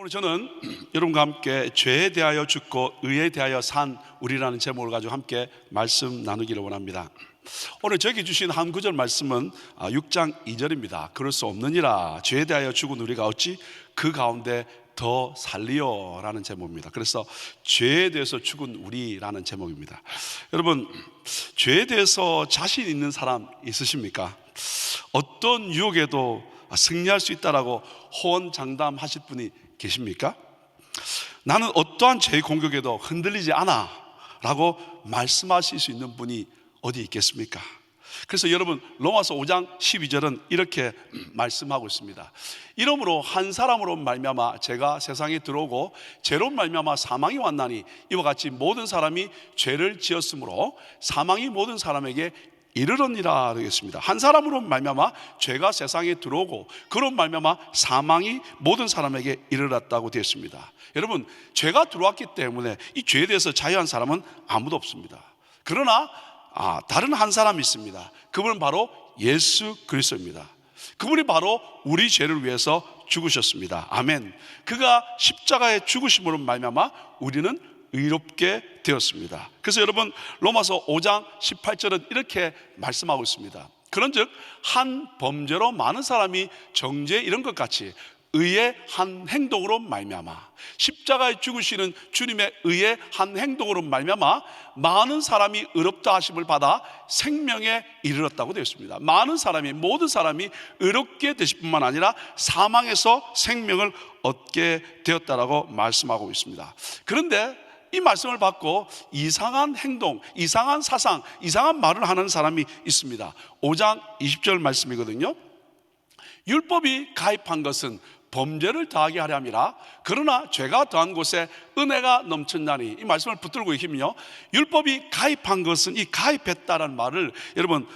오늘 저는 여러분과 함께 죄에 대하여 죽고 의에 대하여 산 우리라는 제목을 가지고 함께 말씀 나누기를 원합니다. 오늘 저에게 주신 한 구절 말씀은 6장 2절입니다. 그럴 수 없느니라 죄에 대하여 죽은 우리가 어찌 그 가운데 더 살리요 라는 제목입니다. 그래서 죄에 대해서 죽은 우리라는 제목입니다. 여러분, 죄에 대해서 자신 있는 사람 있으십니까? 어떤 유혹에도 승리할 수 있다라고 호언장담하실 분이 계십니까? 나는 어떠한 죄의 공격에도 흔들리지 않아 라고 말씀하실 수 있는 분이 어디 있겠습니까? 그래서 여러분, 로마서 5장 12절은 이렇게 말씀하고 있습니다. 이러므로 한 사람으로 말미암아 죄가 세상에 들어오고 죄로 말미암아 사망이 왔나니 이와 같이 모든 사람이 죄를 지었으므로 사망이 모든 사람에게 이르렀니라 되겠습니다. 한 사람으로 말미암아 죄가 세상에 들어오고 그로 말미암아 사망이 모든 사람에게 이르렀다고 되어 있습니다. 여러분, 죄가 들어왔기 때문에 이 죄에 대해서 자유한 사람은 아무도 없습니다. 그러나 다른 한 사람이 있습니다. 그분은 바로 예수 그리스도입니다. 그분이 바로 우리 죄를 위해서 죽으셨습니다. 아멘. 그가 십자가에 죽으심으로 말미암아 우리는 의롭게 되었습니다. 그래서 여러분, 로마서 5장 18절은 이렇게 말씀하고 있습니다. 그런즉 한 범죄로 많은 사람이 정죄에 이른 것 같이 의의 한 행동으로 말미암아, 십자가에 죽으시는 주님의 의의 한 행동으로 말미암아 많은 사람이 의롭다 하심을 받아 생명에 이르렀다고 되어 있습니다. 많은 사람이, 모든 사람이 의롭게 되실 뿐만 아니라 사망에서 생명을 얻게 되었다라고 말씀하고 있습니다. 그런데 이 말씀을 받고 이상한 행동, 이상한 사상, 이상한 말을 하는 사람이 있습니다. 5장 20절 말씀이거든요. 율법이 가입한 것은 범죄를 더하게 하려 함이라. 그러나 죄가 더한 곳에 은혜가 넘쳤나니. 이 말씀을 붙들고 계시면요, 율법이 가입한 것은, 이 가입했다라는 말을 여러분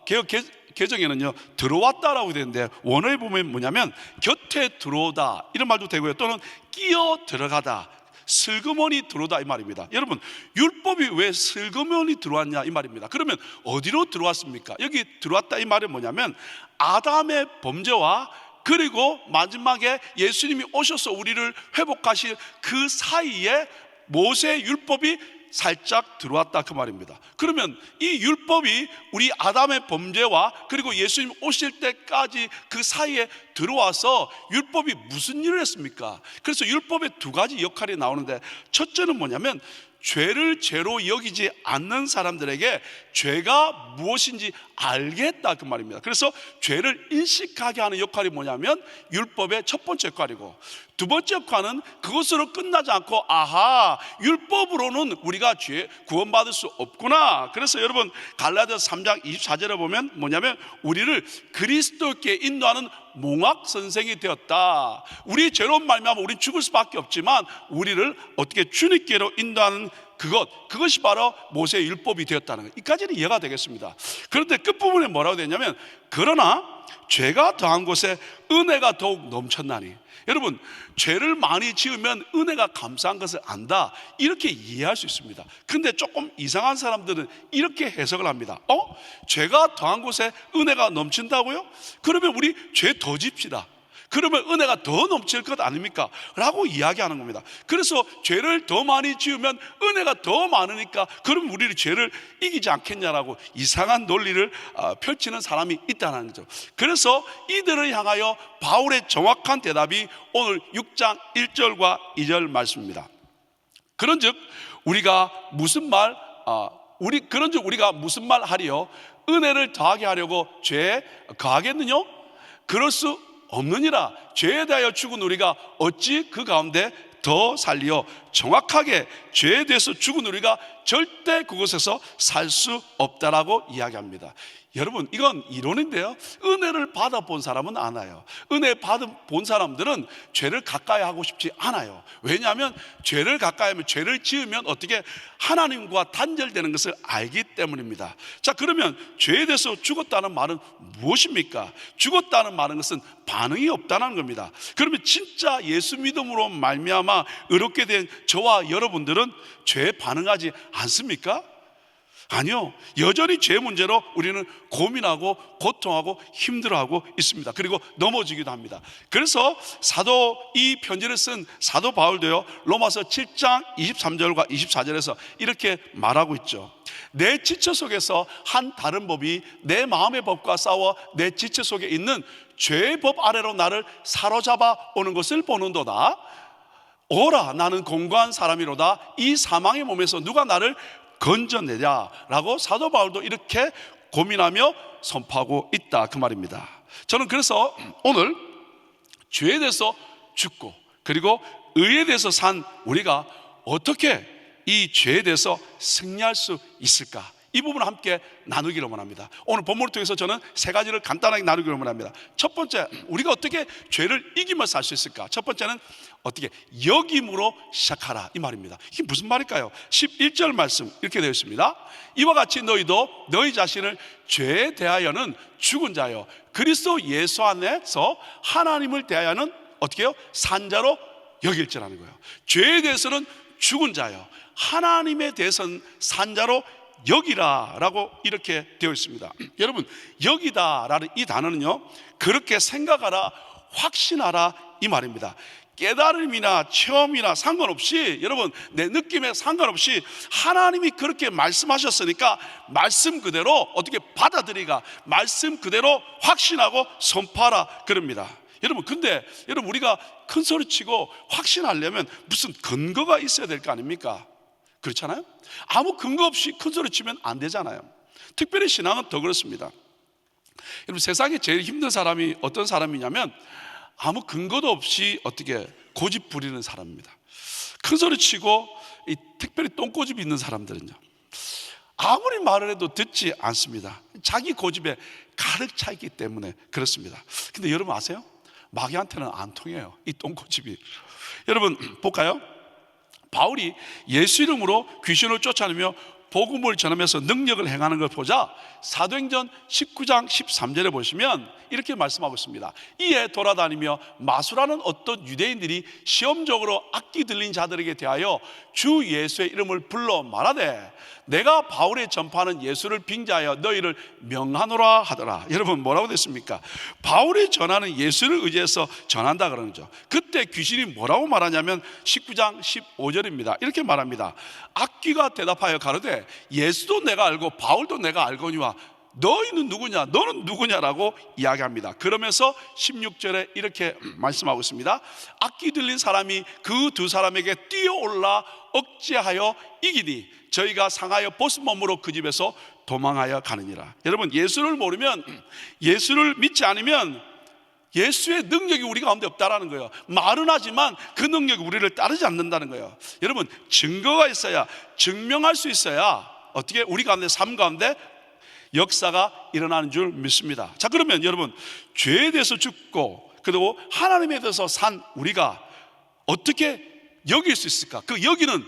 개역 개정에는요 들어왔다라고 되는데, 원어에 보면 뭐냐면 곁에 들어오다 이런 말도 되고요, 또는 끼어 들어가다, 슬그머니 들어오다 이 말입니다. 여러분, 율법이 왜 슬그머니 들어왔냐 이 말입니다. 그러면 어디로 들어왔습니까? 여기 들어왔다 이 말은 뭐냐면 아담의 범죄와 그리고 마지막에 예수님이 오셔서 우리를 회복하실 그 사이에 모세의 율법이 살짝 들어왔다 그 말입니다. 그러면 이 율법이 우리 아담의 범죄와 그리고 예수님 오실 때까지 그 사이에 들어와서 율법이 무슨 일을 했습니까? 그래서 율법의 두 가지 역할이 나오는데, 첫째는 뭐냐면 죄를 죄로 여기지 않는 사람들에게 죄가 무엇인지 알게 했다 그 말입니다. 그래서 죄를 인식하게 하는 역할이 뭐냐면 율법의 첫 번째 역할이고, 두 번째 역할은 그것으로 끝나지 않고, 아하, 율법으로는 우리가 죄 구원받을 수 없구나. 그래서 여러분, 갈라디아서 3장 24절에 보면 뭐냐면 우리를 그리스도께 인도하는 몽학 선생이 되었다. 우리 죄로 말미암아 우리는 죽을 수밖에 없지만 우리를 어떻게 주님께로 인도하는 그것이 바로 모세의 율법이 되었다는 것. 이까지는 이해가 되겠습니다. 그런데 끝부분에 뭐라고 되냐면, 그러나 죄가 더한 곳에 은혜가 더욱 넘쳤나니. 여러분, 죄를 많이 지으면 은혜가 감사한 것을 안다, 이렇게 이해할 수 있습니다. 그런데 조금 이상한 사람들은 이렇게 해석을 합니다. 죄가 더한 곳에 은혜가 넘친다고요? 그러면 우리 죄 더 집시다. 그러면 은혜가 더 넘칠 것 아닙니까? 라고 이야기하는 겁니다. 그래서 죄를 더 많이 지으면 은혜가 더 많으니까 그럼 우리를 죄를 이기지 않겠냐라고 이상한 논리를 펼치는 사람이 있다는 거죠. 그래서 이들을 향하여 바울의 정확한 대답이 오늘 6장 1절과 2절 말씀입니다. 그런즉 우리가 무슨 말 하리요? 은혜를 더하게 하려고 죄에 거하겠느냐? 그럴 수 없느니라. 죄에 대하여 죽은 우리가 어찌 그 가운데 더 살리어? 정확하게 죄에 대해서 죽은 우리가 절대 그곳에서 살 수 없다라고 이야기합니다. 여러분, 이건 이론인데요, 은혜를 받아본 사람은 아나요. 은혜 받아본 사람들은 죄를 가까이 하고 싶지 않아요. 왜냐하면 죄를 가까이 하면, 죄를 지으면 어떻게 하나님과 단절되는 것을 알기 때문입니다. 자, 그러면 죄에 대해서 죽었다는 말은 무엇입니까? 죽었다는 말은 것은 반응이 없다는 겁니다. 그러면 진짜 예수 믿음으로 말미암아 의롭게 된 저와 여러분들은 죄에 반응하지 않습니까? 아니요, 여전히 죄 문제로 우리는 고민하고 고통하고 힘들어하고 있습니다. 그리고 넘어지기도 합니다. 그래서 이 편지를 쓴 사도 바울도요, 로마서 7장 23절과 24절에서 이렇게 말하고 있죠. 내 지체 속에서 한 다른 법이 내 마음의 법과 싸워 내 지체 속에 있는 죄의 법 아래로 나를 사로잡아 오는 것을 보는도다. 오라, 나는 공고한 사람이로다. 이 사망의 몸에서 누가 나를 건져내랴라고 사도 바울도 이렇게 고민하며 선포하고 있다, 그 말입니다. 저는 그래서 오늘 죄에 대해서 죽고 그리고 의에 대해서 산 우리가 어떻게 이 죄에 대해서 승리할 수 있을까, 이 부분을 함께 나누기를 원합니다. 오늘 본문을 통해서 저는 세 가지를 간단하게 나누기를 원합니다. 첫 번째, 우리가 어떻게 죄를 이기며 살 수 있을까? 첫 번째는 어떻게 여김으로 시작하라, 이 말입니다. 이게 무슨 말일까요? 11절 말씀 이렇게 되어 있습니다. 이와 같이 너희도 너희 자신을 죄에 대하여는 죽은 자요 그리스도 예수 안에서 하나님을 대하여는 어떻게 해요? 산자로 여길지라는 거예요. 죄에 대해서는 죽은 자요, 하나님에 대해서는 산자로 여기라라고 이렇게 되어 있습니다. 여러분, 여기다라는 이 단어는요, 그렇게 생각하라, 확신하라, 이 말입니다. 깨달음이나 체험이나 상관없이, 여러분 내 느낌에 상관없이 하나님이 그렇게 말씀하셨으니까 말씀 그대로 어떻게 받아들이가, 말씀 그대로 확신하고 선포하라, 그럽니다. 여러분, 근데 여러분, 우리가 큰 소리 치고 확신하려면 무슨 근거가 있어야 될 거 아닙니까? 그렇잖아요? 아무 근거 없이 큰 소리 치면 안 되잖아요. 특별히 신앙은 더 그렇습니다. 여러분, 세상에 제일 힘든 사람이 어떤 사람이냐면 아무 근거도 없이 어떻게 고집 부리는 사람입니다. 큰 소리 치고 특별히 똥고집이 있는 사람들은요, 아무리 말을 해도 듣지 않습니다. 자기 고집에 가득 차 있기 때문에 그렇습니다. 근데 여러분 아세요? 마귀한테는 안 통해요, 이 똥고집이. 여러분 볼까요? 바울이 예수 이름으로 귀신을 쫓아내며 복음을 전하면서 능력을 행하는 걸 보자 사도행전 19장 13절에 보시면 이렇게 말씀하고 있습니다. 이에 돌아다니며 마수라는 어떤 유대인들이 시험적으로 악기 들린 자들에게 대하여 주 예수의 이름을 불러 말하되 내가 바울의 전파하는 예수를 빙자하여 너희를 명하노라 하더라. 여러분 뭐라고 됐습니까? 바울이 전하는 예수를 의지해서 전한다 그러는 거죠. 그때 귀신이 뭐라고 말하냐면 19장 15절입니다. 이렇게 말합니다. 악귀가 대답하여 가로되 예수도 내가 알고 바울도 내가 알거니와 너희는 누구냐, 너는 누구냐라고 이야기합니다. 그러면서 16절에 이렇게 말씀하고 있습니다. 악기 들린 사람이 그 두 사람에게 뛰어올라 억제하여 이기니 저희가 상하여 벗은 몸으로 그 집에서 도망하여 가느니라. 여러분, 예수를 모르면, 예수를 믿지 않으면 예수의 능력이 우리 가운데 없다라는 거예요. 말은 하지만 그 능력이 우리를 따르지 않는다는 거예요. 여러분, 증거가 있어야, 증명할 수 있어야 어떻게 우리 가운데, 삶 가운데 역사가 일어나는 줄 믿습니다. 자, 그러면 여러분, 죄에 대해서 죽고 그리고 하나님에 대해서 산 우리가 어떻게 여길 수 있을까? 그 여기는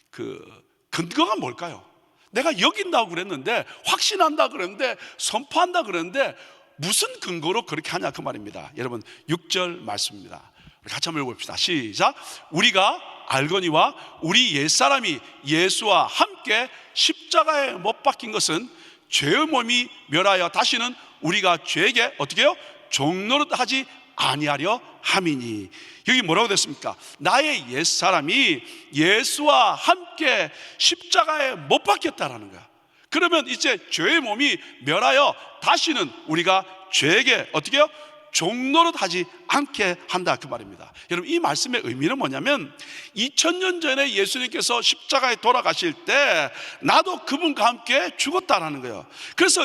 그 근거가 뭘까요? 내가 여긴다고 그랬는데, 확신한다 그랬는데, 선포한다 그랬는데 무슨 근거로 그렇게 하냐, 그 말입니다. 여러분, 6절 말씀입니다. 같이 한번 읽어봅시다. 시작. 우리가 알거니와 우리 옛사람이 예수와 함께 십자가에 못 박힌 것은 죄의 몸이 멸하여 다시는 우리가 죄에게 어떻게 해요? 종노릇하지 아니하려 함이니. 여기 뭐라고 됐습니까? 나의 옛사람이 예수와 함께 십자가에 못 박혔다라는 거야. 그러면 이제 죄의 몸이 멸하여 다시는 우리가 죄에게 어떻게 해요? 종노릇하지 않게 한다, 그 말입니다. 여러분, 이 말씀의 의미는 뭐냐면 2000년 전에 예수님께서 십자가에 돌아가실 때 나도 그분과 함께 죽었다라는 거예요. 그래서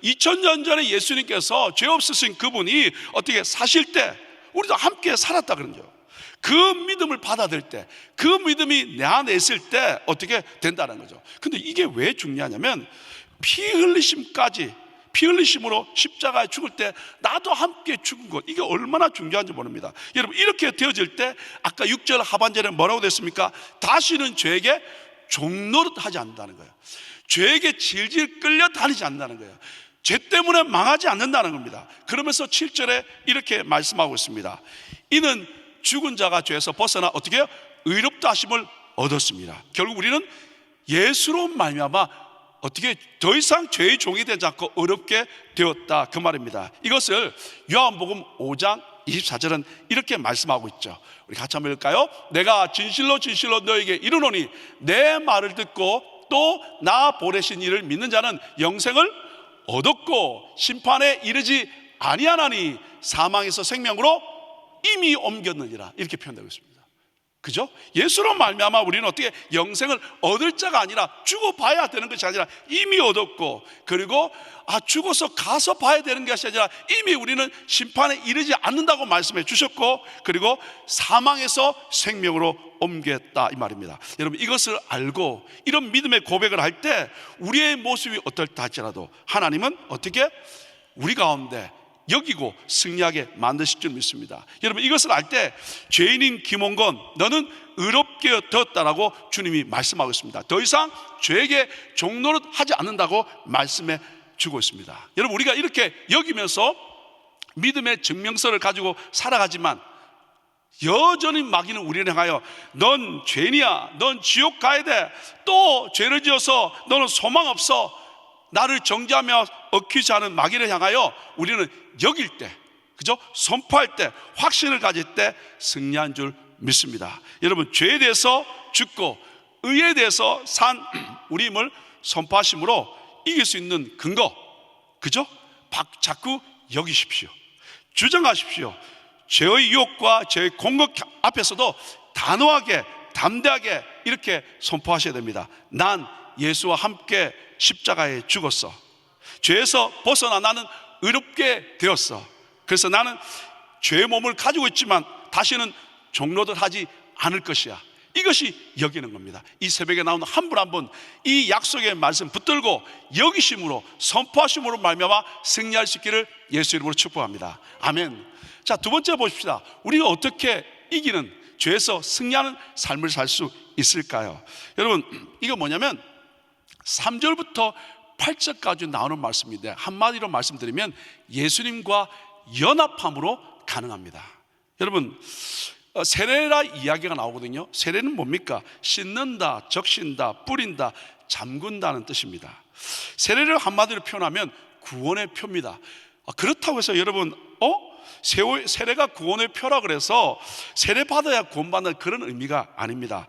2000년 전에 예수님께서 죄 없으신 그분이 어떻게 사실 때 우리도 함께 살았다 그런 거예요. 그 믿음을 받아들일 때, 그 믿음이 내 안에 있을 때 어떻게 된다는 거죠. 근데 이게 왜 중요하냐면 피 흘리심으로 십자가에 죽을 때 나도 함께 죽은 것, 이게 얼마나 중요한지 모릅니다. 여러분, 이렇게 되어질 때 아까 6절 하반절에 뭐라고 됐습니까? 다시는 죄에게 종노릇하지 않는다는 거예요. 죄에게 질질 끌려다니지 않는다는 거예요. 죄 때문에 망하지 않는다는 겁니다. 그러면서 7절에 이렇게 말씀하고 있습니다. 이는 죽은 자가 죄에서 벗어나 어떻게 해요? 의롭다 하심을 얻었습니다. 결국 우리는 예수로 말미암아 어떻게 더 이상 죄의 종이 되지 않고 어렵게 되었다, 그 말입니다. 이것을 요한복음 5장 24절은 이렇게 말씀하고 있죠. 우리 같이 한번 읽을까요? 내가 진실로 진실로 너에게 이르노니 내 말을 듣고 또 나 보내신 이를 믿는 자는 영생을 얻었고 심판에 이르지 아니하나니 사망에서 생명으로 이미 옮겼느니라, 이렇게 표현되고 있습니다. 그죠? 예수로 말미암아 우리는 어떻게 영생을 얻을 자가 아니라 죽어봐야 되는 것이 아니라 이미 얻었고, 그리고 죽어서 가서 봐야 되는 것이 아니라 이미 우리는 심판에 이르지 않는다고 말씀해 주셨고, 그리고 사망에서 생명으로 옮겼다, 이 말입니다. 여러분, 이것을 알고 이런 믿음의 고백을 할 때 우리의 모습이 어떨다 할지라도 하나님은 어떻게 우리 가운데 여기고 승리하게 만드실 줄 믿습니다. 여러분, 이것을 알 때 죄인인 김홍건 너는 의롭게 되었다라고 주님이 말씀하고 있습니다. 더 이상 죄에게 종노릇 하지 않는다고 말씀해 주고 있습니다. 여러분, 우리가 이렇게 여기면서 믿음의 증명서를 가지고 살아가지만 여전히 마귀는 우리를 향하여 넌 죄인이야, 넌 지옥 가야 돼, 또 죄를 지어서 너는 소망 없어, 나를 정죄하며 얽히지 않은 마귀를 향하여 우리는 여길 때, 그죠? 선포할 때, 확신을 가질 때 승리한 줄 믿습니다. 여러분, 죄에 대해서 죽고 의에 대해서 산 우리임을 선포하심으로 이길 수 있는 근거, 그죠? 자꾸 여기십시오. 주장하십시오. 죄의 유혹과 죄의 공격 앞에서도 단호하게 담대하게 이렇게 선포하셔야 됩니다. 난 예수와 함께 십자가에 죽었어. 죄에서 벗어나 나는 의롭게 되었어. 그래서 나는 죄의 몸을 가지고 있지만 다시는 종노릇 하지 않을 것이야. 이것이 여기는 겁니다. 이 새벽에 나오는 한 분 한 분 이 약속의 말씀 붙들고 여기심으로 선포하심으로 말미암아 승리할 수 있기를 예수 이름으로 축복합니다. 아멘. 자, 두 번째 보십시다. 우리가 어떻게 이기는, 죄에서 승리하는 삶을 살 수 있을까요? 여러분, 이거 뭐냐면 3절부터 8절까지 나오는 말씀인데 한마디로 말씀드리면 예수님과 연합함으로 가능합니다. 여러분, 세례라 이야기가 나오거든요. 세례는 뭡니까? 씻는다, 적신다, 뿌린다, 잠근다는 뜻입니다. 세례를 한마디로 표현하면 구원의 표입니다. 그렇다고 해서 여러분 세례가 구원의 표라 그래서 세례 받아야 구원받는 그런 의미가 아닙니다.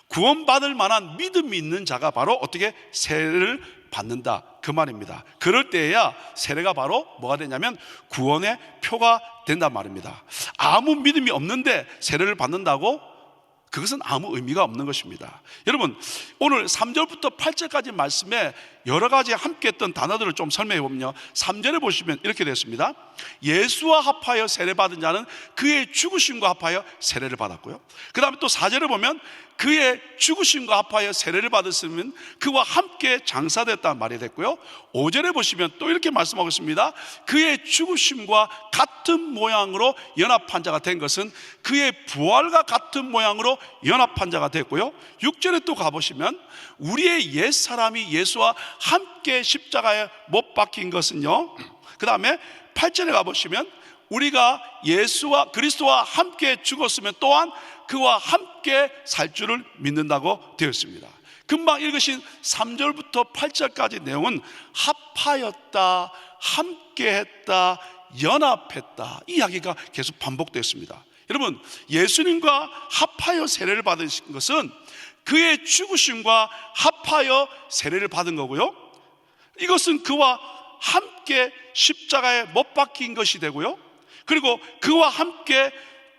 구원받을 만한 믿음이 있는 자가 바로 어떻게 세례를 받는다, 그 말입니다. 그럴 때에야 세례가 바로 뭐가 되냐면 구원의 표가 된단 말입니다. 아무 믿음이 없는데 세례를 받는다고? 그것은 아무 의미가 없는 것입니다. 여러분, 오늘 3절부터 8절까지 말씀에 여러 가지 함께 했던 단어들을 좀 설명해 보면요, 3절에 보시면 이렇게 되었습니다. 예수와 합하여 세례받은 자는 그의 죽으심과 합하여 세례를 받았고요, 그 다음에 또 4절에 보면 그의 죽으심과 합하여 세례를 받았으면 그와 함께 장사됐다는 말이 됐고요, 5절에 보시면 또 이렇게 말씀하고 있습니다. 그의 죽으심과 같은 모양으로 연합한 자가 된 것은 그의 부활과 같은 모양으로 연합한 자가 됐고요, 6절에 또 가보시면 우리의 옛사람이 예수와 함께 십자가에 못 박힌 것은요, 그 다음에 8절에 가보시면 우리가 예수와 그리스도와 함께 죽었으면 또한 그와 함께 살 줄을 믿는다고 되어 있습니다. 금방 읽으신 3절부터 8절까지 내용은 합하였다, 함께했다, 연합했다, 이 이야기가 계속 반복되었습니다. 여러분, 예수님과 합하여 세례를 받으신 것은 그의 죽으심과 합하여 세례를 받은 거고요, 이것은 그와 함께 십자가에 못 박힌 것이 되고요, 그리고 그와 함께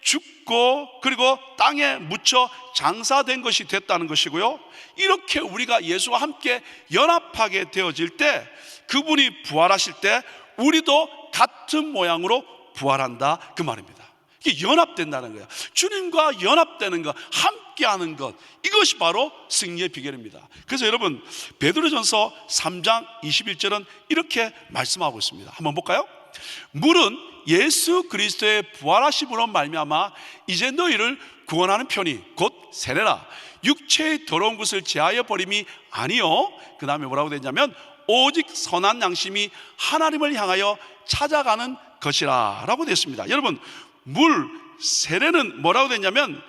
죽고 그리고 땅에 묻혀 장사된 것이 됐다는 것이고요, 이렇게 우리가 예수와 함께 연합하게 되어질 때, 그분이 부활하실 때 우리도 같은 모양으로 부활한다, 그 말입니다. 이게 연합된다는 거예요. 주님과 연합되는 것, 함께하는 것, 이것이 바로 승리의 비결입니다. 그래서 여러분, 베드로전서 3장 21절은 이렇게 말씀하고 있습니다. 한번 볼까요? 물은 예수 그리스도의 부활하심으로 말미암아 이제 너희를 구원하는 편이 곧 세례라. 육체의 더러운 것을 제하여 버림이 아니요, 그 다음에 뭐라고 되냐면 오직 선한 양심이 하나님을 향하여 찾아가는 것이라 라고 되어 있습니다. 여러분, 물, 세례는 뭐라고 되냐면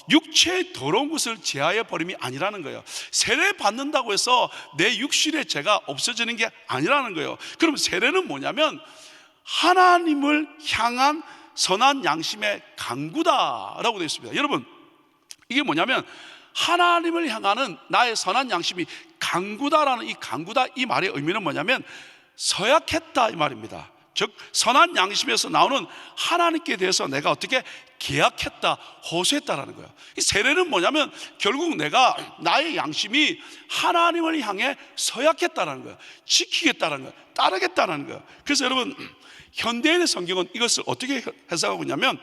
육체의 더러운 것을 제하여 버림이 아니라는 거예요. 세례 받는다고 해서 내 육신의 죄가 없어지는 게 아니라는 거예요. 그럼 세례는 뭐냐면 하나님을 향한 선한 양심의 강구다라고 되어 있습니다. 여러분, 이게 뭐냐면 하나님을 향하는 나의 선한 양심이 강구다라는 이 강구다, 이 말의 의미는 뭐냐면 서약했다 이 말입니다. 즉 선한 양심에서 나오는 하나님께 대해서 내가 어떻게 계약했다, 호소했다라는 거예요. 이 세례는 뭐냐면 결국 내가 나의 양심이 하나님을 향해 서약했다라는 거예요. 지키겠다라는 거예요. 따르겠다라는 거예요. 그래서 여러분, 현대인의 성경은 이것을 어떻게 해석하고 있냐면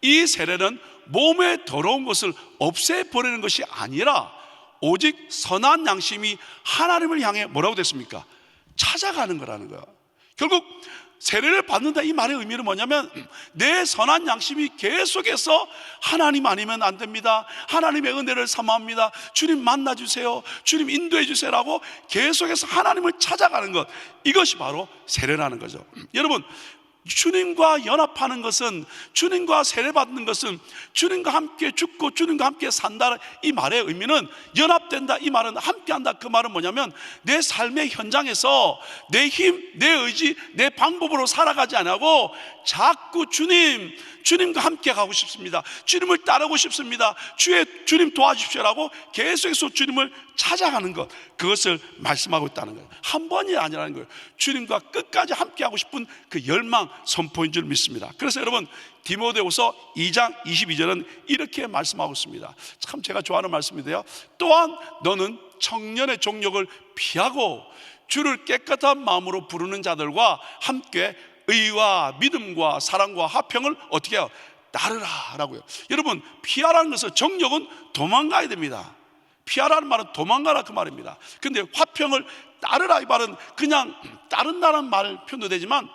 이 세례는 몸의 더러운 것을 없애버리는 것이 아니라 오직 선한 양심이 하나님을 향해 뭐라고 됐습니까? 찾아가는 거라는 거예요. 결국 세례를 받는다 이 말의 의미는 뭐냐면 내 선한 양심이 계속해서 하나님 아니면 안 됩니다, 하나님의 은혜를 사모합니다, 주님 만나주세요, 주님 인도해 주세요라고 계속해서 하나님을 찾아가는 것, 이것이 바로 세례라는 거죠. 여러분, 주님과 연합하는 것은, 주님과 세례받는 것은 주님과 함께 죽고 주님과 함께 산다 이 말의 의미는, 연합된다 이 말은, 함께한다 그 말은 뭐냐면 내 삶의 현장에서 내 힘, 내 의지, 내 방법으로 살아가지 않고 자꾸 주님과 함께 가고 싶습니다, 주님을 따르고 싶습니다, 주님 도와주십시오라고 계속해서 주님을 찾아가는 것, 그것을 말씀하고 있다는 거예요. 한 번이 아니라는 거예요. 주님과 끝까지 함께하고 싶은 그 열망, 선포인 줄 믿습니다. 그래서 여러분, 디모데후서 2장 22절은 이렇게 말씀하고 있습니다. 참 제가 좋아하는 말씀인데요. 또한 너는 청년의 종력을 피하고 주를 깨끗한 마음으로 부르는 자들과 함께 의와 믿음과 사랑과 화평을 어떻게 해요? 따르라 라고요. 여러분, 피하라는 것은, 정력은 도망가야 됩니다. 피하라는 말은 도망가라 그 말입니다. 근데 화평을 따르라 이 말은 그냥 따른다는 말 표현도 되지만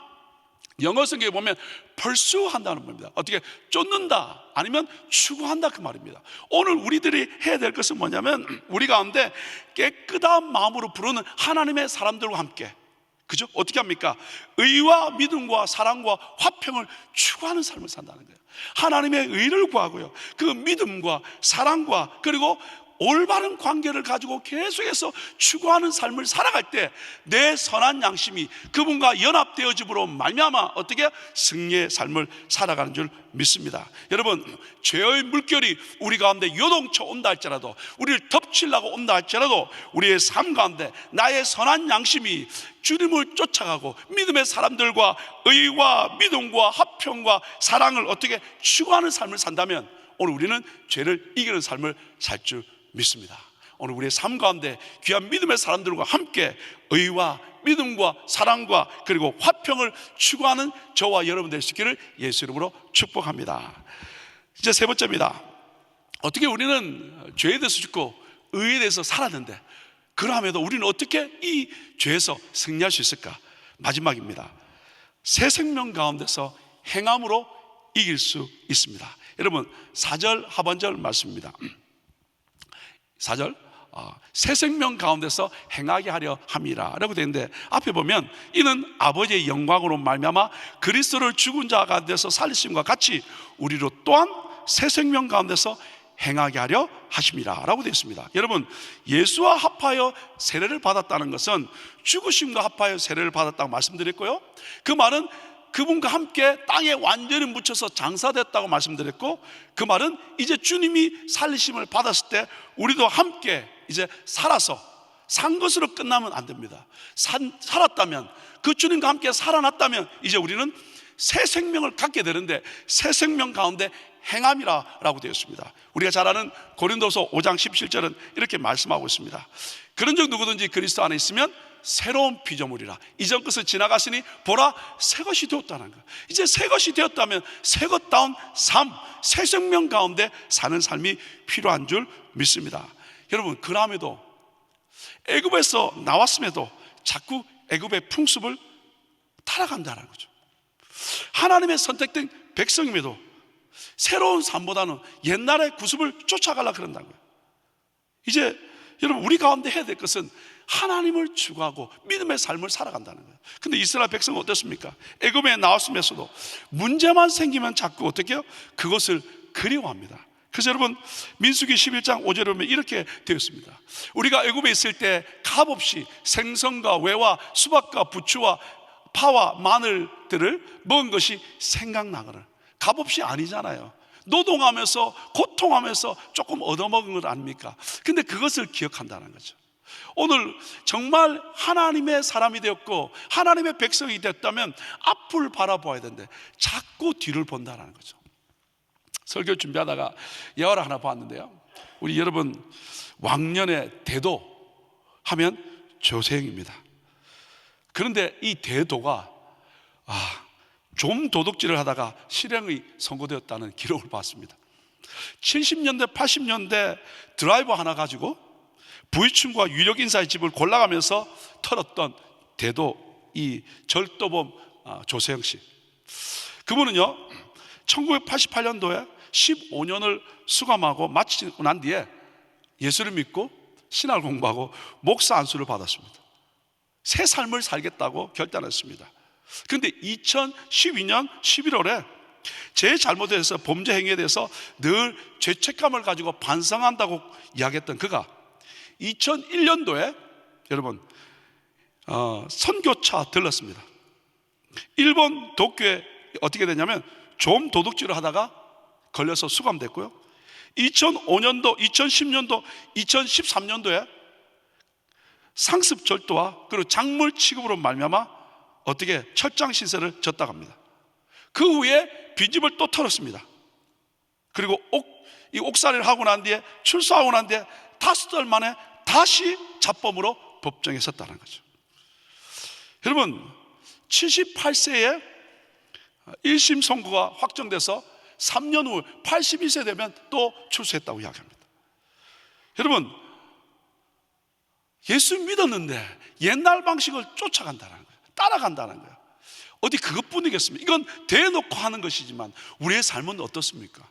영어 성경에 보면 pursue한다는 말입니다. 어떻게 쫓는다 아니면 추구한다 그 말입니다. 오늘 우리들이 해야 될 것은 뭐냐면 우리 가운데 깨끗한 마음으로 부르는 하나님의 사람들과 함께, 그죠? 어떻게 합니까? 의와 믿음과 사랑과 화평을 추구하는 삶을 산다는 거예요. 하나님의 의를 구하고요, 그 믿음과 사랑과 그리고 올바른 관계를 가지고 계속해서 추구하는 삶을 살아갈 때 내 선한 양심이 그분과 연합되어짐으로 말미암아 어떻게 승리의 삶을 살아가는 줄 믿습니다. 여러분, 죄의 물결이 우리 가운데 요동쳐 온다 할지라도, 우리를 덮치려고 온다 할지라도 우리의 삶 가운데 나의 선한 양심이 주님을 쫓아가고 믿음의 사람들과 의와 믿음과 화평과 사랑을 어떻게 추구하는 삶을 산다면 오늘 우리는 죄를 이기는 삶을 살 줄 믿습니다. 오늘 우리의 삶 가운데 귀한 믿음의 사람들과 함께 의와 믿음과 사랑과 그리고 화평을 추구하는 저와 여러분 될 수 있기를 예수 이름으로 축복합니다. 이제 세 번째입니다. 어떻게 우리는 죄에 대해서 죽고 의에 대해서 살았는데 그럼에도 우리는 어떻게 이 죄에서 승리할 수 있을까? 마지막입니다. 새 생명 가운데서 행함으로 이길 수 있습니다. 여러분, 4절 하반절 말씀입니다. 4절, 새 생명 가운데서 행하게 하려 함이라 라고 되어 있는데, 앞에 보면 이는 아버지의 영광으로 말미암아 그리스도를 죽은 자 가운데서 살리심과 같이 우리로 또한 새 생명 가운데서 행하게 하려 하심이라 라고 되어 있습니다. 여러분, 예수와 합하여 세례를 받았다는 것은 죽으심과 합하여 세례를 받았다고 말씀드렸고요, 그 말은 그분과 함께 땅에 완전히 묻혀서 장사됐다고 말씀드렸고, 그 말은 이제 주님이 살리심을 받았을 때 우리도 함께 이제 살아서 산 것으로 끝나면 안 됩니다. 살았다면, 그 주님과 함께 살아났다면 이제 우리는 새 생명을 갖게 되는데, 새 생명 가운데 행함이라 라고 되어 있습니다. 우리가 잘 아는 고린도서 5장 17절은 이렇게 말씀하고 있습니다. 그런즉 누구든지 그리스도 안에 있으면 새로운 피조물이라, 이전 것을 지나갔으니 보라 새 것이 되었다는 거예요. 이제 새 것이 되었다면 새 것다운 삶, 새 생명 가운데 사는 삶이 필요한 줄 믿습니다. 여러분, 그럼에도 애굽에서 나왔음에도 자꾸 애굽의 풍습을 따라간다는 거죠. 하나님의 선택된 백성임에도 새로운 삶보다는 옛날의 구습을 쫓아가려고 그런다는 거예요. 이제 여러분, 우리 가운데 해야 될 것은 하나님을 추구하고 믿음의 삶을 살아간다는 거예요. 근데 이스라엘 백성은 어떻습니까? 애굽에 나왔으면서도 문제만 생기면 자꾸 어떻게 해요? 그것을 그리워합니다. 그래서 여러분, 민수기 11장 5절에 보면 이렇게 되어 있습니다. 우리가 애굽에 있을 때 값없이 생선과 외와 수박과 부추와 파와 마늘들을 먹은 것이 생각나거늘. 값없이 아니잖아요. 노동하면서 고통하면서 조금 얻어먹은 것 아닙니까? 근데 그것을 기억한다는 거죠. 오늘 정말 하나님의 사람이 되었고 하나님의 백성이 됐다면 앞을 바라보아야 되는데 자꾸 뒤를 본다는 거죠. 설교 준비하다가 예화를 하나 봤는데요, 우리 여러분, 왕년의 대도 하면 조세형입니다. 그런데 이 대도가 좀 도둑질을 하다가 실형이 선고되었다는 기록을 봤습니다. 70년대 80년대 드라이버 하나 가지고 부유층과 유력 인사의 집을 골라가면서 털었던 대도, 이 절도범 조세형 씨. 그분은요 1988년도에 15년을 수감하고 마치고 난 뒤에 예수를 믿고 신학을 공부하고 목사 안수를 받았습니다. 새 삶을 살겠다고 결단했습니다. 그런데 2012년 11월에 제 잘못에 대해서, 범죄 행위에 대해서 늘 죄책감을 가지고 반성한다고 이야기했던 그가 2001년도에 여러분 선교차 들렀습니다. 일본 도쿄에 어떻게 됐냐면 좀 도둑질을 하다가 걸려서 수감됐고요, 2005년도, 2010년도, 2013년도에 상습 절도와 그리고 작물 취급으로 말미암아 어떻게 철장 신세를 졌다고 합니다. 그 후에 빈집을 또 털었습니다. 그리고 이 옥살이를 하고 난 뒤에, 출소하고 난 뒤에 5달 만에 다시 자범으로 법정에 섰다는 거죠. 여러분, 78세에 1심 선고가 확정돼서 3년 후 82세 되면 또 출소했다고 이야기합니다. 여러분, 예수 믿었는데 옛날 방식을 쫓아간다는 거예요. 따라간다는 거예요. 어디 그것뿐이겠습니까? 이건 대놓고 하는 것이지만 우리의 삶은 어떻습니까?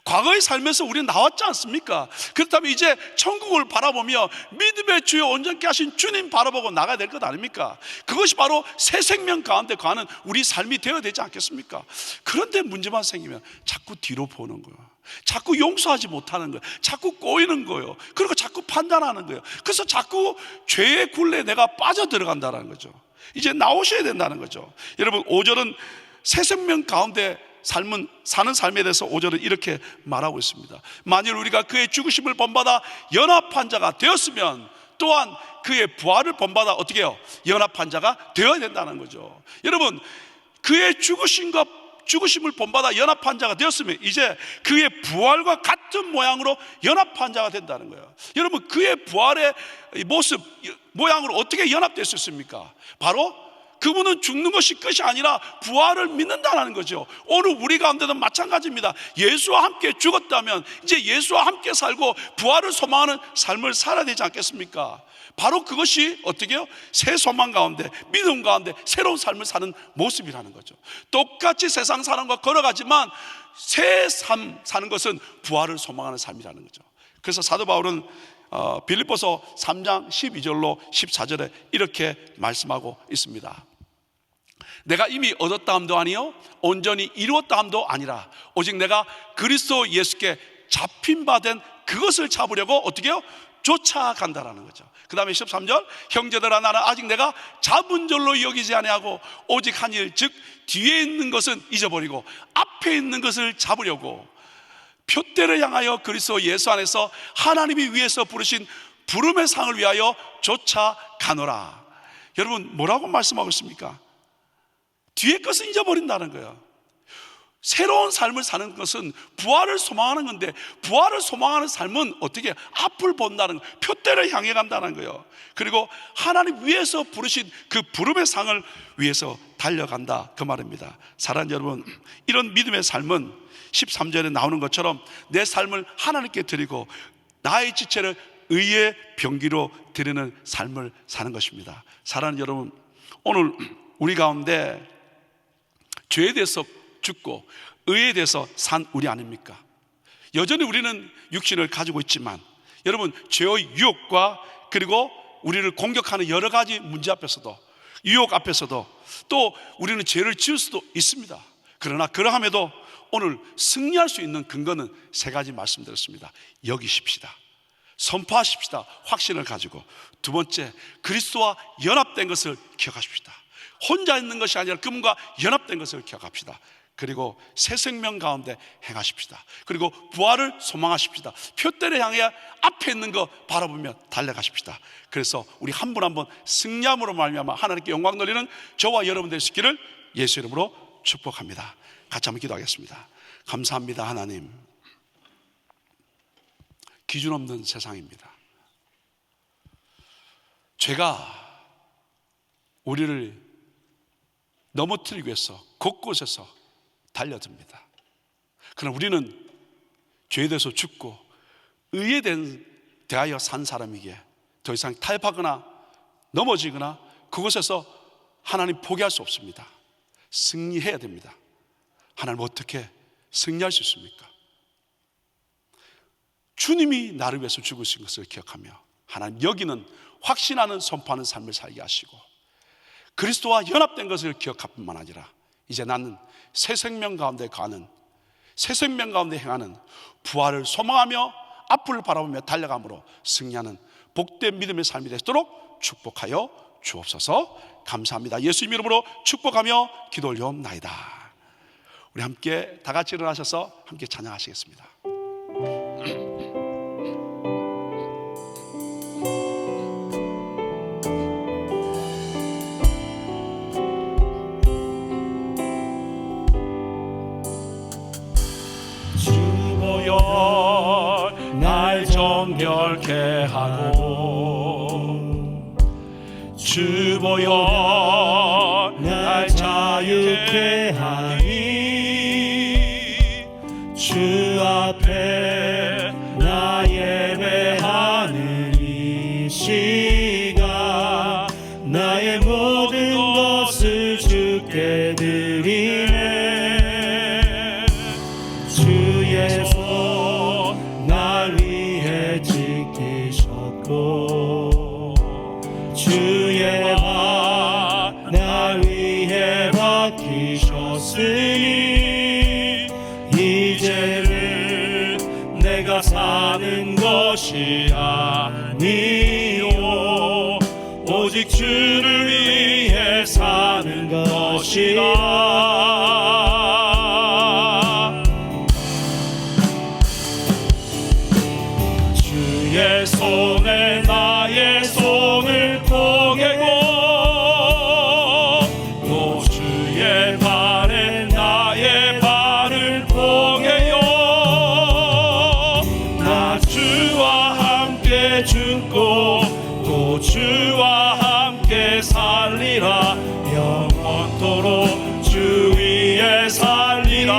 과거의 삶에서 우리는 나왔지 않습니까? 그렇다면 이제 천국을 바라보며 믿음의 주여 온전케 하신 주님 바라보고 나가야 될 것 아닙니까? 그것이 바로 새 생명 가운데 가는 우리 삶이 되어야 되지 않겠습니까? 그런데 문제만 생기면 자꾸 뒤로 보는 거예요. 자꾸 용서하지 못하는 거예요. 자꾸 꼬이는 거예요. 그리고 자꾸 판단하는 거예요. 그래서 자꾸 죄의 굴레에 내가 빠져들어간다는 거죠. 이제 나오셔야 된다는 거죠. 여러분, 5절은 새 생명 가운데 사는 삶에 대해서 5절은 이렇게 말하고 있습니다. 만일 우리가 그의 죽으심을 본받아 연합한 자가 되었으면 또한 그의 부활을 본받아 어떻게 해요? 연합한 자가 되어야 된다는 거죠. 여러분, 그의 죽으심을 본받아 연합한 자가 되었으면 이제 그의 부활과 같은 모양으로 연합한 자가 된다는 거예요. 여러분, 그의 부활의 모습, 모양으로 어떻게 연합될 수 있습니까? 바로 그분은 죽는 것이 끝이 아니라 부활을 믿는다는 거죠. 오늘 우리 가운데도 마찬가지입니다. 예수와 함께 죽었다면 이제 예수와 함께 살고 부활을 소망하는 삶을 살아야 되지 않겠습니까? 바로 그것이 어떻게 해요? 새 소망 가운데, 믿음 가운데 새로운 삶을 사는 모습이라는 거죠. 똑같이 세상 사람과 걸어가지만 새 삶 사는 것은 부활을 소망하는 삶이라는 거죠. 그래서 사도 바울은 빌립보서 3장 12절로 14절에 이렇게 말씀하고 있습니다. 내가 이미 얻었다 함도 아니요 온전히 이루었다 함도 아니라 오직 내가 그리스도 예수께 잡힌 바 된 그것을 잡으려고 어떻게 해요? 쫓아간다라는 거죠. 그 다음에 13절, 형제들아 나는 아직 내가 잡은 줄로 여기지 아니하고 오직 한 일, 즉 뒤에 있는 것은 잊어버리고 앞에 있는 것을 잡으려고 표대를 향하여 그리스도 예수 안에서 하나님이 위에서 부르신 부름의 상을 위하여 쫓아가노라. 여러분, 뭐라고 말씀하고 있습니까? 뒤에 것은 잊어버린다는 거예요. 새로운 삶을 사는 것은 부활을 소망하는 건데, 부활을 소망하는 삶은 어떻게 앞을 본다는 거예요. 표대를 향해 간다는 거예요. 그리고 하나님 위에서 부르신 그 부름의 상을 위해서 달려간다, 그 말입니다. 사랑하는 여러분, 이런 믿음의 삶은 13절에 나오는 것처럼 내 삶을 하나님께 드리고 나의 지체를 의의 병기로 드리는 삶을 사는 것입니다. 사랑하는 여러분, 오늘 우리 가운데 죄에 대해서 죽고 의에 대해서 산 우리 아닙니까? 여전히 우리는 육신을 가지고 있지만 여러분, 죄의 유혹과 그리고 우리를 공격하는 여러 가지 문제 앞에서도, 유혹 앞에서도 또 우리는 죄를 지을 수도 있습니다. 그러나 그러함에도 오늘 승리할 수 있는 근거는 세 가지 말씀드렸습니다. 여기십시다, 선포하십시다, 확신을 가지고. 두 번째, 그리스도와 연합된 것을 기억하십시다. 혼자 있는 것이 아니라 그분과 연합된 것을 기억합시다. 그리고 새 생명 가운데 행하십시다. 그리고 부활을 소망하십시다. 표대를 향해 앞에 있는 거 바라보며 달려가십시다. 그래서 우리 한 분 한 분 승리함으로 말미암아 하나님께 영광 돌리는 저와 여러분 되시기를 예수 이름으로 축복합니다. 같이 한번 기도하겠습니다. 감사합니다. 하나님, 기준 없는 세상입니다. 죄가 우리를 넘어뜨리기 위해서 곳곳에서 달려듭니다. 그러나 우리는 죄에 대해서 죽고 의에 대하여 산 사람이기에 더 이상 타협하거나 넘어지거나 그곳에서 하나님 포기할 수 없습니다. 승리해야 됩니다. 하나님, 어떻게 승리할 수 있습니까? 주님이 나를 위해서 죽으신 것을 기억하며 하나님, 여기는 확신하는 선포하는 삶을 살게 하시고 그리스도와 연합된 것을 기억할 뿐만 아니라 이제 나는 새 생명 가운데 가는, 새 생명 가운데 행하는, 부활을 소망하며 앞을 바라보며 달려감으로 승리하는 복된 믿음의 삶이 되도록 축복하여 주옵소서. 감사합니다. 예수 이름으로 축복하며 기도 올려옵나이다. 우리 함께 다 같이 일어나셔서 함께 찬양하시겠습니다. 날 정결케 하고 주 보여 날 자유케 하니 주 앞에 나 예배하는 이 시간 나의 모든 것을 주께 드리네. 주의 손 날 위해 지키셨고 주의 발 날 위해 박히셨으니 이제는 내가 사는 것이 아니요 오직 주를 위해 사는 것이라. 주의 손에 나의 손을 포개고 또 주의 발에 나의 발을 포개요. 나 주와 함께 죽고 또 주와 함께 살리라. 영원토록 주 위에 살리라.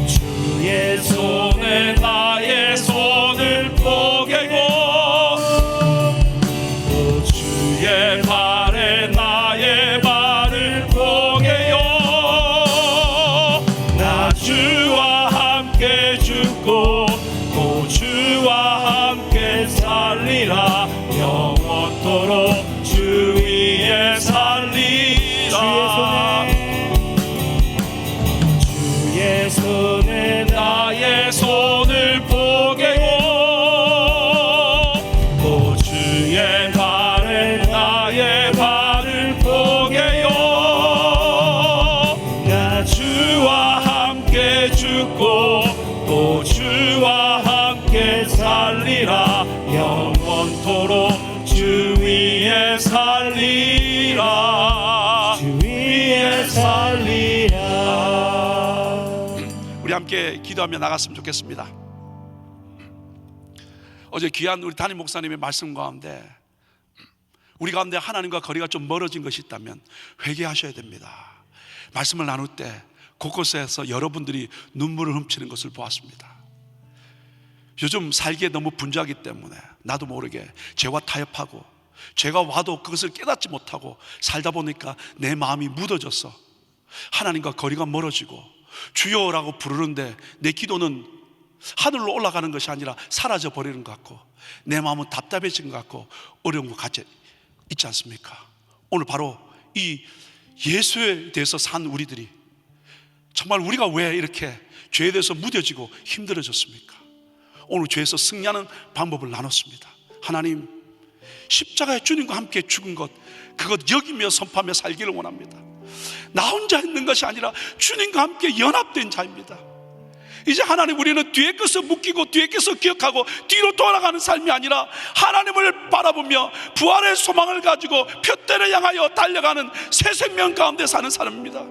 주의 손에 나의 손을 포개고 또 주의 발에 나의 발을 포개요. 나 주와 함께 죽고 또 주와 함께 살리라. 영원토록 주 위에 살리라. 주의 손에 나의 손을 포개고 또 주의 발에 나의 발을 포개요. 나 주와 함께 죽고 또 주와 함께 살리라. 영원토록 주 위에 살리라. 주 위에 살리라. 우리 함께 기도하며 나갔으면 좋겠습니다. 어제 귀한 우리 담임 목사님의 말씀 가운데 우리 가운데 하나님과 거리가 좀 멀어진 것이 있다면 회개하셔야 됩니다. 말씀을 나눌 때 곳곳에서 여러분들이 눈물을 훔치는 것을 보았습니다. 요즘 살기에 너무 분주하기 때문에 나도 모르게 죄와 타협하고 죄가 와도 그것을 깨닫지 못하고 살다 보니까 내 마음이 묻어져서 하나님과 거리가 멀어지고 주여라고 부르는데 내 기도는 하늘로 올라가는 것이 아니라 사라져 버리는 것 같고 내 마음은 답답해진 것 같고 어려운 것 같이 있지 않습니까? 오늘 바로 이 예수에 대해서 산 우리들이 정말 우리가 왜 이렇게 죄에 대해서 무뎌지고 힘들어졌습니까? 오늘 죄에서 승리하는 방법을 나눴습니다. 하나님, 십자가에 주님과 함께 죽은 것, 그것 여기며 선포하며 살기를 원합니다. 나 혼자 있는 것이 아니라 주님과 함께 연합된 자입니다. 이제 하나님, 우리는 뒤에 것을 묶이고 뒤에 것을 기억하고 뒤로 돌아가는 삶이 아니라 하나님을 바라보며 부활의 소망을 가지고 표대를 향하여 달려가는 새 생명 가운데 사는 사람입니다.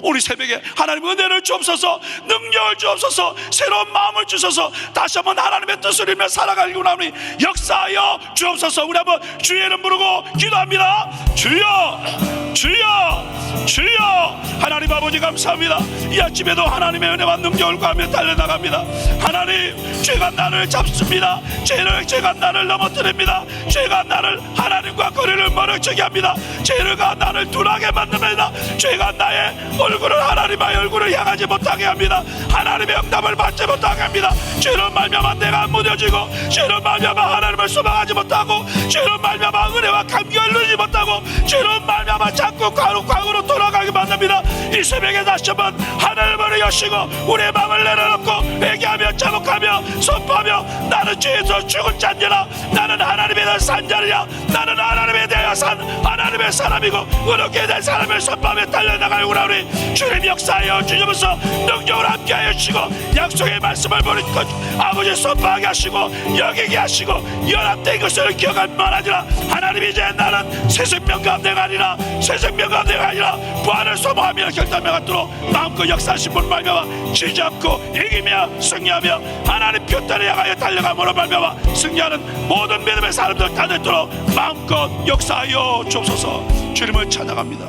우리 새벽에 하나님 은혜를 주옵소서, 능력을 주옵소서, 새로운 마음을 주셔서 다시 한번 하나님의 뜻을 이루며 살아가기 원하오니 역사하여 주옵소서. 우리 한번 주의 이름 부르고 기도합니다. 주여, 주여, 주여. 하나님 아버지 감사합니다. 이 아침에도 하나님의 은혜와 능력을 구하며 달려나갑니다. 하나님, 죄가 나를 잡습니다. 죄가 나를 넘어뜨립니다. 죄가 나를 하나님과 거리를 멀어지게 합니다. 죄가 나를 둔하게 만듭니다. 죄가 나의 얼굴을, 하나님의 얼굴을 향하지 못하게 합니다. 하나님의 응답을 받지 못하게 합니다. 죄로 말미암아 내가 무뎌지고, 죄로 말미암아 하나님을 소망하지 못하고, 죄로 말미암아 은혜와 감격을 누리지 못하고, 죄로 말미암아 자꾸 과거로 돌아가게 만듭니다. 이 새벽에 다시 한번 하늘을 여시고 우리의 마음을 내려놓고 회개하며 자복하며 선포하며, 나는 죄에서 죽은 자니라. 나는 하나님에 대한 산 자리야. 나는 하나님에 대하여 산 하나님의 사람이고 의롭게 된 사람을 선포하며 달려나가요. 우리 주님 역사하여 주시면서 능력을 함께하여 주시고, 약속의 말씀을 보는 것 아버지 선포하게 하시고 여기게 하시고, 연합된 것을 기억할 뿐만 아니라 하나님, 이제 나는 새 생명 가운데가 아니라 새 생명 가운데가 아니라 부활을 소망하며 결단하며 갖도록 마음껏 역사하신 분 말미암아 지지 않고 이기며 승리하며 하나님 표대를 향하여 달려감으로 말미암아 승리하는 모든 믿음의 사람들 다 되도록 마음껏 역사하여 주옵소서. 주님을 찬양합니다.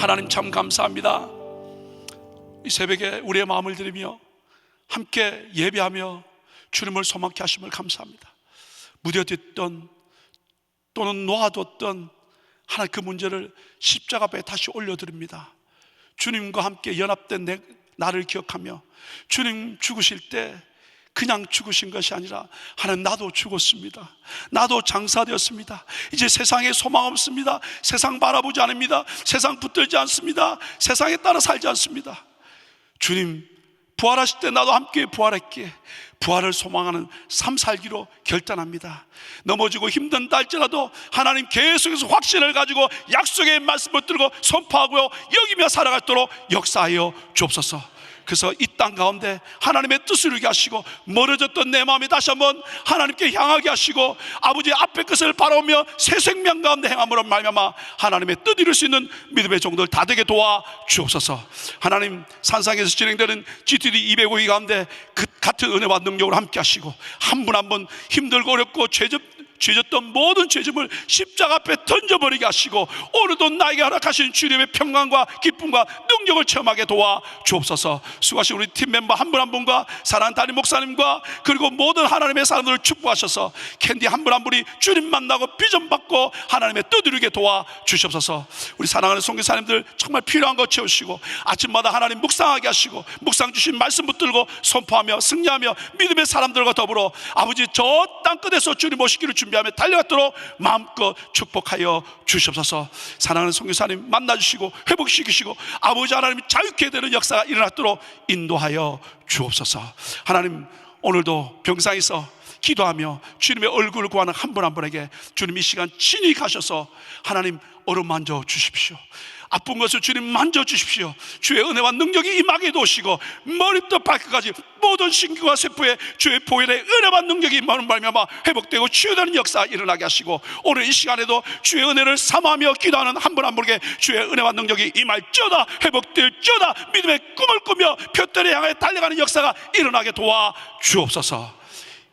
하나님, 참 감사합니다. 이 새벽에 우리의 마음을 드리며 함께 예배하며 주님을 소망케 하심을 감사합니다. 무뎌졌던 또는 놓아뒀던 하나님 그 문제를 십자가 앞에 다시 올려드립니다. 주님과 함께 연합된 나를 기억하며, 주님 죽으실 때 그냥 죽으신 것이 아니라 하나님, 나도 죽었습니다. 나도 장사되었습니다. 이제 세상에 소망 없습니다. 세상 바라보지 않습니다. 세상 붙들지 않습니다. 세상에 따라 살지 않습니다. 주님 부활하실 때 나도 함께 부활했기에 부활을 소망하는 삶 살기로 결단합니다. 넘어지고 힘든다 할지라도 하나님 계속해서 확신을 가지고 약속의 말씀을 들고 선포하고요 여기며 살아가도록 역사하여 주옵소서. 그래서 이 땅 가운데 하나님의 뜻을 이루게 하시고, 멀어졌던 내 마음이 다시 한번 하나님께 향하게 하시고, 아버지 앞의 것을 바라보며 새 생명 가운데 행함으로 말미암아 하나님의 뜻 이룰 수 있는 믿음의 종들 다 되게 도와 주옵소서. 하나님, 산상에서 진행되는 GTD 205기 가운데 그 같은 은혜와 능력으로 함께 하시고, 한 분 한 분 힘들고 어렵고 죄졌던 모든 죄짐을 십자가 앞에 던져버리게 하시고, 오늘도 나에게 허락하신 주님의 평강과 기쁨과 능력을 체험하게 도와 주옵소서. 수고하신 우리 팀 멤버 한 분 한 분과 사랑하는 담임 목사님과 그리고 모든 하나님의 사람들을 축복하셔서 캔디 한 분 한 분이 주님 만나고 비전 받고 하나님의 뜻 이루게 도와 주시옵소서. 우리 사랑하는 선교사님들 정말 필요한 것 채우시고, 아침마다 하나님 묵상하게 하시고, 묵상 주신 말씀 붙들고 선포하며 승리하며 믿음의 사람들과 더불어 아버지 저 땅끝에서 주님 오시기를 준비하며 달려갔도록 마음껏 축복하여 주시옵소서. 사랑하는 선교사님 만나주시고 회복시키시고 아버지 하나님 자유케 되는 역사가 일어나도록 인도하여 주옵소서. 하나님, 오늘도 병상에서 기도하며 주님의 얼굴을 구하는 한 분 한 분에게 주님 이 시간 친히 가셔서 하나님 어루만져 주십시오. 아픈 것을 주님 만져주십시오. 주의 은혜와 능력이 임하게 도시고, 머리부터 발끝까지 모든 신경과 세포에 주의 보혈의 은혜와 능력이 임하는 말미암아 회복되고 치유되는 역사 일어나게 하시고, 오늘 이 시간에도 주의 은혜를 삼하며 기도하는 한 분 한 분에게 주의 은혜와 능력이 임할지어다, 회복될지어다, 믿음의 꿈을 꾸며 표대를 향해 달려가는 역사가 일어나게 도와 주옵소서.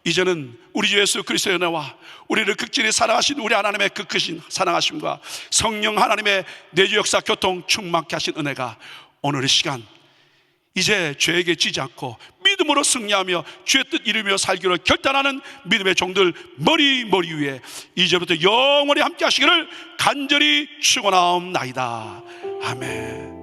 이제는 우리 주 예수 그리스도의 은혜와 우리를 극진히 사랑하신 우리 하나님의 그 크신 사랑하심과 성령 하나님의 내주 역사 교통 충만케 하신 은혜가 오늘 이 시간 이제 죄에게 지지 않고 믿음으로 승리하며 주의 뜻 이루며 살기로 결단하는 믿음의 종들 머리 위에 이제부터 영원히 함께 하시기를 간절히 축원하옵나이다. 아멘.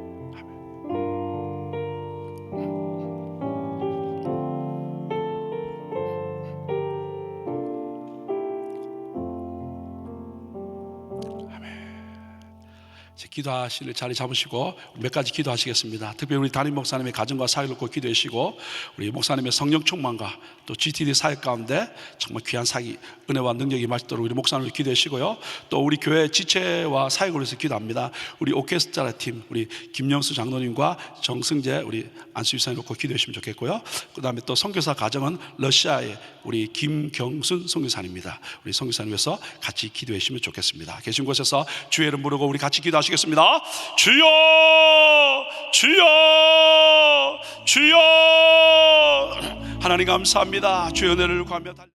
기도하실 자리 잡으시고 몇 가지 기도하시겠습니다. 특별히 우리 담임 목사님의 가정과 사역을 놓고 기도해 주시고, 우리 목사님의 성령 충만과 또 GTD 사역 가운데 정말 귀한 사기 은혜와 능력이 마치도록 우리 목사님을 기도해 주시고요. 또 우리 교회 지체와 사역을 위해서 기도합니다. 우리 오케스트라 팀 우리 김영수 장로님과 정승재 우리 안수유사님 놓고 기도해 주시면 좋겠고요. 그 다음에 또 선교사 가정은 러시아의 우리 김경순 선교사님입니다. 우리 선교사님 위해서 같이 기도해 주시면 좋겠습니다. 계신 곳에서 주의 이름 부르고 우리 같이 기도하시겠습니다. 주여 주여 주여. 하나님 감사합니다. 주의 은혜를 구하며